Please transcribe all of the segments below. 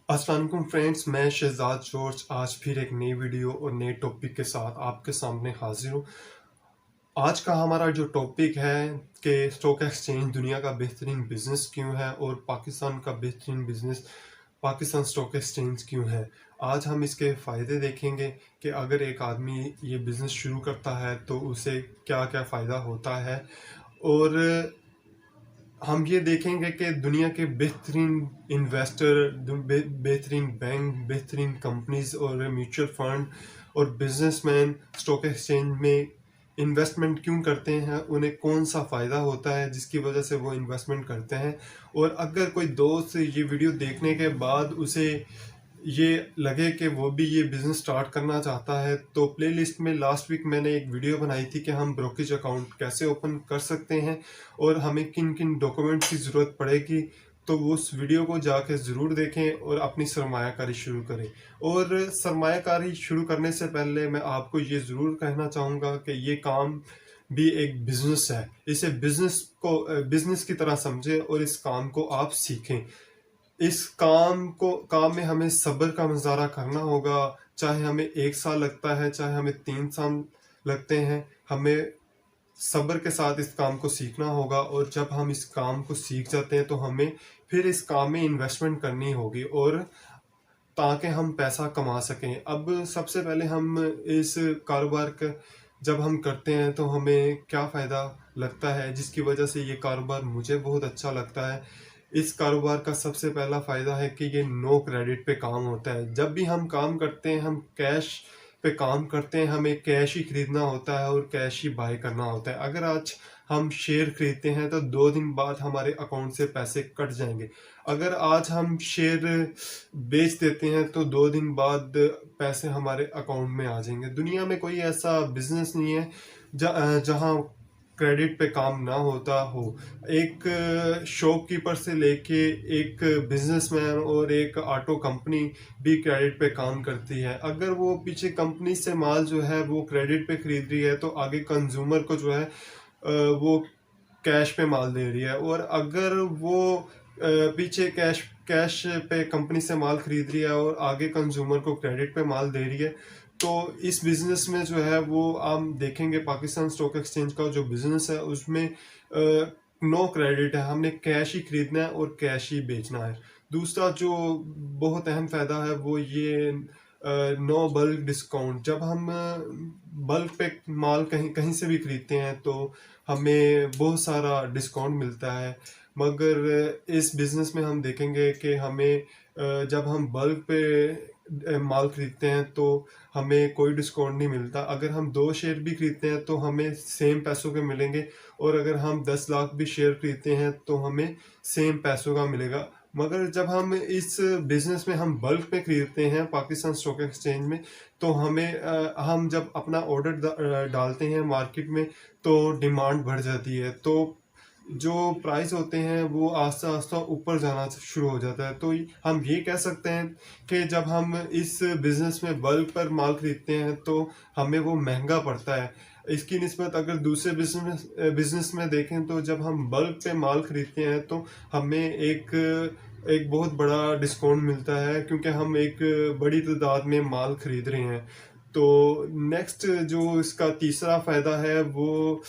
अस्सलाम वालेकुम फ्रेंड्स, मैं शहजाद जॉर्ज आज फिर एक नई वीडियो और नए टॉपिक के साथ आपके सामने हाजिर हूँ। आज का हमारा जो टॉपिक है कि स्टॉक एक्सचेंज दुनिया का बेहतरीन बिजनेस क्यों है और पाकिस्तान का बेहतरीन बिजनेस पाकिस्तान स्टॉक एक्सचेंज क्यों है। आज हम इसके फ़ायदे देखेंगे कि अगर एक आदमी ये बिज़नेस शुरू करता है तो उसे क्या क्या फ़ायदा होता है, और हम ये देखेंगे कि दुनिया के बेहतरीन इन्वेस्टर, बेहतरीन बैंक, बेहतरीन कंपनीज और म्यूचुअल फंड और बिजनेसमैन स्टॉक एक्सचेंज में इन्वेस्टमेंट क्यों करते हैं, उन्हें कौन सा फ़ायदा होता है जिसकी वजह से वो इन्वेस्टमेंट करते हैं। और अगर कोई दोस्त ये वीडियो देखने के बाद उसे ये लगे कि वो भी ये बिज़नेस स्टार्ट करना चाहता है, तो प्लेलिस्ट में लास्ट वीक मैंने एक वीडियो बनाई थी कि हम ब्रोकेज अकाउंट कैसे ओपन कर सकते हैं और हमें किन किन डॉक्यूमेंट की ज़रूरत पड़ेगी। तो उस वीडियो को जाके ज़रूर देखें और अपनी सरमायाकारी शुरू करें। और सरमायाकारी शुरू करने से पहले मैं आपको ये ज़रूर कहना चाहूँगा कि ये काम भी एक बिज़नेस है। इसे बिज़नेस की तरह समझें और इस काम को आप सीखें। इस काम में हमें सब्र का मुज़ाहरा करना होगा। चाहे हमें 1 साल लगता है, चाहे हमें 3 साल लगते हैं, हमें सब्र के साथ इस काम को सीखना होगा। और जब हम इस काम को सीख जाते हैं तो हमें फिर इस काम में इन्वेस्टमेंट करनी होगी, और ताकि हम पैसा कमा सकें। अब सबसे पहले हम इस कारोबार का जब हम करते हैं तो हमें क्या फ़ायदा लगता है, जिसकी वजह से ये कारोबार मुझे बहुत अच्छा लगता है। इस कारोबार का सबसे पहला फ़ायदा है कि ये नो क्रेडिट पे काम होता है। जब भी हम काम करते हैं, हम कैश पे काम करते हैं, हमें कैश ही खरीदना होता है और कैश ही बाय करना होता है। अगर आज हम शेयर खरीदते हैं तो 2 दिन बाद हमारे अकाउंट से पैसे कट जाएंगे। अगर आज हम शेयर बेच देते हैं तो 2 दिन बाद पैसे हमारे अकाउंट में आ जाएंगे। दुनिया में कोई ऐसा बिजनेस नहीं है जहां क्रेडिट पे काम ना होता हो। एक शॉपकीपर से लेके एक बिजनेसमैन और एक ऑटो कंपनी भी क्रेडिट पे काम करती है। अगर वो पीछे कंपनी से माल जो है वो क्रेडिट पे खरीद रही है तो आगे कंज्यूमर को जो है वो कैश पे माल दे रही है। और अगर वो पीछे कैश कैश पे कंपनी से माल खरीद रही है और आगे कंज्यूमर को क्रेडिट पे माल दे रही है, तो इस बिजनेस में जो है वो आप देखेंगे पाकिस्तान स्टॉक एक्सचेंज का जो बिजनेस है उसमें नो क्रेडिट है। हमने कैश ही खरीदना है और कैश ही बेचना है। दूसरा जो बहुत अहम फायदा है वो ये नो बल्क डिस्काउंट। जब हम बल्क पे माल कहीं कहीं से भी खरीदते हैं तो हमें बहुत सारा डिस्काउंट मिलता है। मगर इस बिज़नेस में हम देखेंगे कि हमें जब हम बल्क पे माल खरीदते हैं तो हमें कोई डिस्काउंट नहीं मिलता। अगर हम 2 शेयर भी खरीदते हैं तो हमें सेम पैसों के मिलेंगे, और अगर हम 10 लाख भी शेयर खरीदते हैं तो हमें सेम पैसों का मिलेगा। मगर जब हम इस बिज़नेस में हम बल्क में खरीदते हैं पाकिस्तान स्टॉक एक्सचेंज में, तो हम जब अपना ऑर्डर डालते हैं मार्केट में तो डिमांड बढ़ जाती है। तो जो प्राइस होते हैं वो आस्ता आस्ता ऊपर जाना शुरू हो जाता है। तो हम ये कह सकते हैं कि जब हम इस बिज़नेस में बल्क पर माल खरीदते हैं तो हमें वो महंगा पड़ता है। इसकी निस्बत अगर दूसरे बिज़नेस में देखें तो जब हम बल्क पे माल खरीदते हैं तो हमें एक एक बहुत बड़ा डिस्काउंट मिलता है, क्योंकि हम एक बड़ी तादाद में माल खरीद रहे हैं। तो नेक्स्ट जो इसका तीसरा फ़ायदा है वो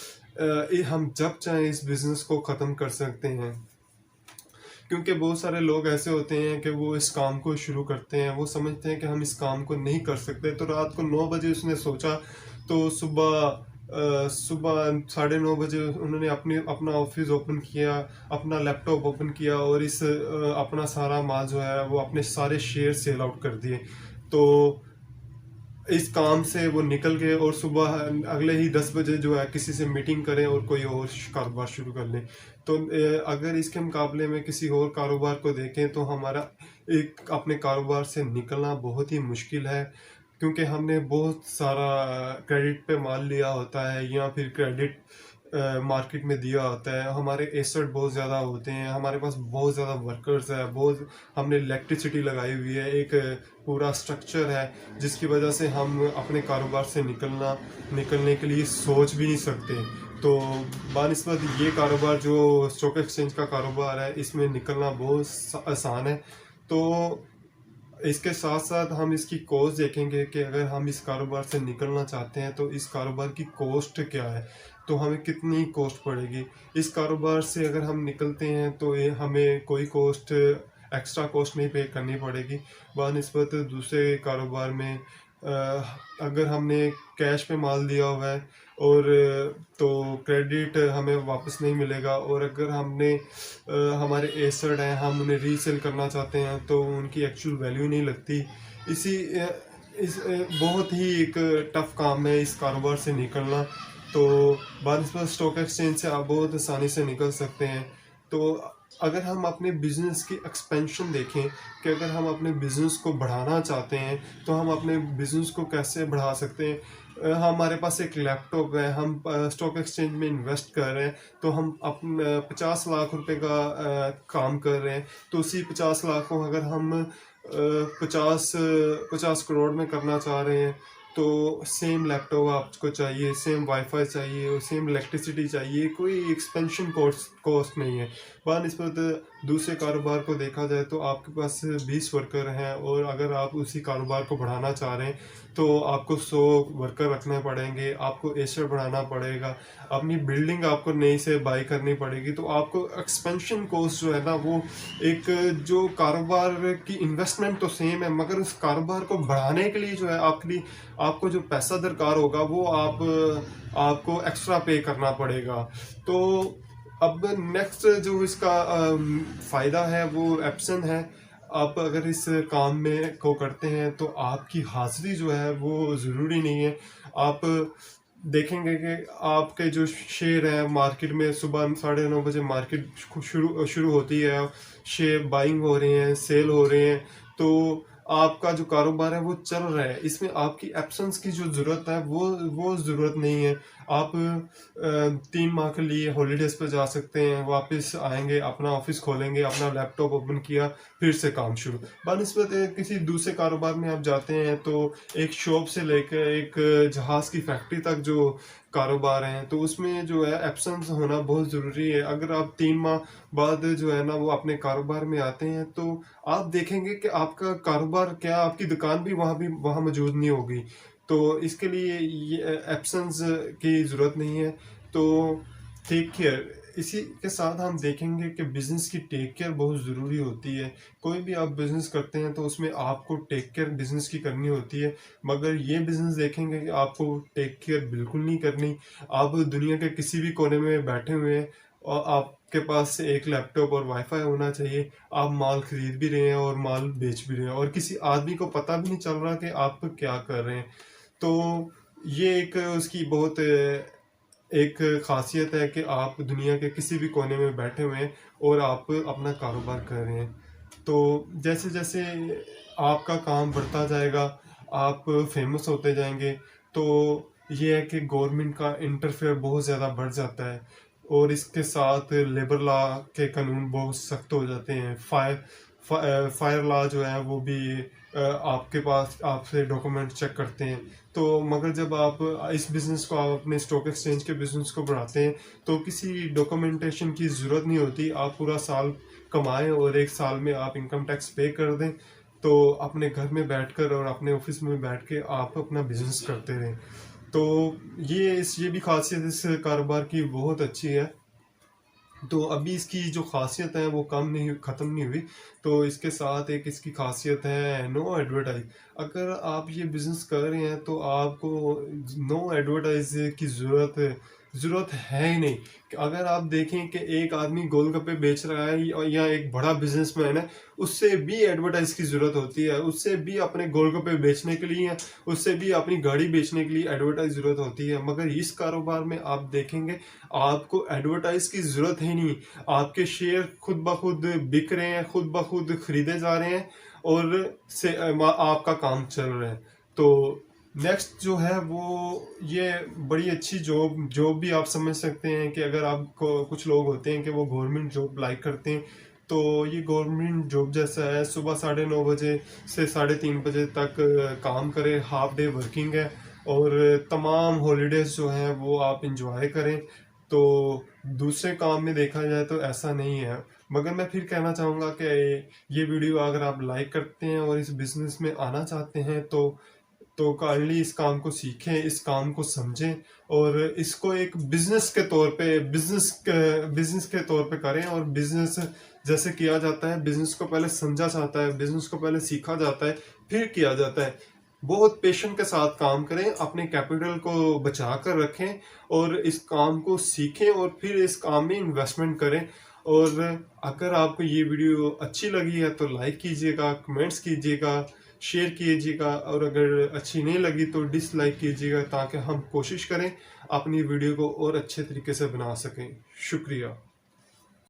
हम जब चाहें इस बिज़नेस को ख़त्म कर सकते हैं। क्योंकि बहुत सारे लोग ऐसे होते हैं कि वो इस काम को शुरू करते हैं, वो समझते हैं कि हम इस काम को नहीं कर सकते, तो रात को 9 बजे उसने सोचा तो सुबह 9:30 बजे उन्होंने अपना ऑफिस ओपन किया, अपना लैपटॉप ओपन किया और अपना सारा माल जो है वो अपने सारे शेयर सेल आउट कर दिए। तो इस काम से वो निकल गए और सुबह अगले ही 10 बजे जो है किसी से मीटिंग करें और कोई और कारोबार शुरू कर लें। तो अगर इसके मुकाबले में किसी और कारोबार को देखें तो हमारा एक अपने कारोबार से निकलना बहुत ही मुश्किल है, क्योंकि हमने बहुत सारा क्रेडिट पे माल लिया होता है या फिर क्रेडिट मार्केट में दिया होता है। हमारे एसेट बहुत ज़्यादा होते हैं, हमारे पास बहुत ज़्यादा वर्कर्स है, बहुत हमने इलेक्ट्रिसिटी लगाई हुई है, एक पूरा स्ट्रक्चर है, जिसकी वजह से हम अपने कारोबार से निकलने के लिए सोच भी नहीं सकते। तो बानिस्बत ये कारोबार जो स्टॉक एक्सचेंज का कारोबार है इसमें निकलना बहुत आसान है। तो इसके साथ-साथ हम इसकी कॉस्ट देखेंगे कि अगर हम इस कारोबार से निकलना चाहते हैं तो इस कारोबार की कॉस्ट क्या है? तो हमें कितनी कॉस्ट पड़ेगी? इस कारोबार से अगर हम निकलते हैं तो ये हमें कोई कॉस्ट एक्स्ट्रा कॉस्ट नहीं पे करनी पड़ेगी। बनिस्बत दूसरे कारोबार में अगर हमने कैश पे माल दिया हुआ है और तो क्रेडिट हमें वापस नहीं मिलेगा, और अगर हमने हमारे एसेट हैं हम उन्हें रीसेल करना चाहते हैं तो उनकी एक्चुअल वैल्यू नहीं लगती। इसी बहुत ही एक टफ काम है इस कारोबार से निकलना। तो बानिस्बत स्टॉक एक्सचेंज से आप बहुत आसानी से निकल सकते हैं। तो अगर हम अपने बिजनेस की एक्सपेंशन देखें कि अगर हम अपने बिजनेस को बढ़ाना चाहते हैं तो हम अपने बिजनेस को कैसे बढ़ा सकते हैं। हमारे पास एक लैपटॉप है, हम स्टॉक एक्सचेंज में इन्वेस्ट कर रहे हैं, तो हम अपने 50 लाख रुपए का काम कर रहे हैं, तो उसी 50 लाख को अगर हम 50 करोड़ में करना चाह रहे हैं तो सेम लैपटॉप आपको चाहिए, सेम वाईफाई चाहिए और सेम इलेक्ट्रिसिटी चाहिए, कोई एक्सपेंशन कॉस्ट नहीं है। बनिस्बत दूसरे कारोबार को देखा जाए तो आपके पास 20 वर्कर हैं, और अगर आप उसी कारोबार को बढ़ाना चाह रहे हैं तो आपको 100 वर्कर रखने पड़ेंगे, आपको एसेट बढ़ाना पड़ेगा, अपनी बिल्डिंग आपको नई से बाई करनी पड़ेगी। तो आपको एक्सपेंशन कॉस्ट जो है ना वो एक जो कारोबार की इन्वेस्टमेंट तो सेम है, मगर उस कारोबार को बढ़ाने के लिए जो है आपको जो पैसा दरकार होगा वो आपको एक्स्ट्रा पे करना पड़ेगा। तो अब नेक्स्ट जो इसका फ़ायदा है वो एप्सन है। आप अगर इस काम में को करते हैं तो आपकी हाज़िरी जो है वो ज़रूरी नहीं है। आप देखेंगे कि आपके जो शेयर हैं मार्केट में सुबह 9:30 बजे मार्केट शुरू शुरू होती है, शेयर बाइंग हो रहे हैं, सेल हो रहे हैं, तो आपका जो कारोबार है वो चल रहा है। इसमें आपकी एब्सेंस की जो ज़रूरत है वो ज़रूरत नहीं है। आप 3 माह के लिए हॉलिडेज़ पे जा सकते हैं, वापस आएँगे, अपना ऑफ़िस खोलेंगे, अपना लैपटॉप ओपन किया, फिर से काम शुरू। बनिस्बत किसी दूसरे कारोबार में आप जाते हैं तो एक शॉप से लेकर एक जहाज़ की फैक्ट्री तक जो कारोबार हैं, तो उसमें जो है एब्सेंस होना बहुत ज़रूरी है। अगर आप 3 माह बाद जो है ना वो अपने कारोबार में आते हैं तो आप देखेंगे कि आपका कारोबार क्या, आपकी दुकान भी वहाँ मौजूद नहीं होगी। तो इसके लिए ये एब्सेंस की ज़रूरत नहीं है। तो टेक केयर, इसी के साथ हम देखेंगे कि बिज़नेस की टेक केयर बहुत ज़रूरी होती है। कोई भी आप बिज़नेस करते हैं तो उसमें आपको टेक केयर बिज़नेस की करनी होती है, मगर ये बिज़नेस देखेंगे कि आपको टेक केयर बिल्कुल नहीं करनी। आप दुनिया के किसी भी कोने में बैठे हुए हैं और आपके पास एक लैपटॉप और वाईफाई होना चाहिए। आप माल खरीद भी रहे हैं और माल बेच भी रहे हैं, और किसी आदमी को पता भी नहीं चल रहा कि आप क्या कर रहे हैं। तो ये एक उसकी बहुत एक खासियत है कि आप दुनिया के किसी भी कोने में बैठे हुए हैं और आप अपना कारोबार कर रहे हैं। तो जैसे जैसे आपका काम बढ़ता जाएगा, आप फेमस होते जाएंगे, तो ये है कि गवर्नमेंट का इंटरफेयर बहुत ज़्यादा बढ़ जाता है, और इसके साथ लेबर लॉ के कानून बहुत सख्त हो जाते हैं। फायर लॉ जो है वो भी आपके पास आपसे डॉक्यूमेंट चेक करते हैं। तो मगर जब आप इस बिज़नेस को आप अपने स्टॉक एक्सचेंज के बिज़नेस को बढ़ाते हैं तो किसी डॉक्यूमेंटेशन की ज़रूरत नहीं होती। आप पूरा साल कमाएं और 1 साल में आप इनकम टैक्स पे कर दें, तो अपने घर में बैठकर और अपने ऑफिस में बैठ के आप अपना बिज़नेस करते रहें। तो ये भी खासियत इस कारोबार की बहुत अच्छी है। तो अभी इसकी जो खासियत है वो कम नहीं, ख़त्म नहीं हुई। तो इसके साथ एक इसकी खासियत है नो एडवर्टाइज। अगर आप ये बिज़नेस कर रहे हैं तो आपको नो एडवर्टाइज की ज़रूरत है ही नहीं। अगर आप देखें कि एक आदमी गोलगप्पे बेच रहा है या एक बड़ा बिजनेसमैन है, उससे भी एडवर्टाइज की ज़रूरत होती है, उससे भी अपने गोलगप्पे बेचने के लिए, उससे भी अपनी गाड़ी बेचने के लिए एडवर्टाइज ज़रूरत होती है। मगर इस कारोबार में आप देखेंगे आपको एडवर्टाइज की ज़रूरत है नहीं। आपके शेयर खुद ब खुद बिक रहे हैं, खुद ब खुद खरीदे जा रहे हैं, और आपका काम चल रहा है। तो नेक्स्ट जो है वो ये बड़ी अच्छी जॉब भी आप समझ सकते हैं कि अगर आपको कुछ लोग होते हैं कि वो गवर्नमेंट जॉब लाइक करते हैं, तो ये गवर्नमेंट जॉब जैसा है। सुबह 9:30 बजे से 3:30 बजे तक काम करें, हाफ डे वर्किंग है, और तमाम हॉलीडेज जो हैं वो आप इंजॉय करें। तो दूसरे काम में देखा जाए तो ऐसा नहीं है। मगर मैं फिर कहना चाहूँगा कि ये वीडियो अगर आप लाइक करते हैं और इस बिज़नेस में आना चाहते हैं तो काइंडली इस काम को सीखें, इस काम को समझें और इसको एक बिज़नेस के तौर पे करें। और बिज़नेस जैसे किया जाता है, बिज़नेस को पहले समझा जाता है, बिज़नेस को पहले सीखा जाता है, फिर किया जाता है। बहुत पेशेंस के साथ काम करें, अपने कैपिटल को बचा कर रखें और इस काम को सीखें और फिर इस काम में इन्वेस्टमेंट करें। और अगर आपको ये वीडियो अच्छी लगी है तो लाइक कीजिएगा, कमेंट्स कीजिएगा, शेयर कीजिएगा और अगर अच्छी नहीं लगी तो डिसलाइक कीजिएगा, ताकि हम कोशिश करें अपनी वीडियो को और अच्छे तरीके से बना सकें। शुक्रिया।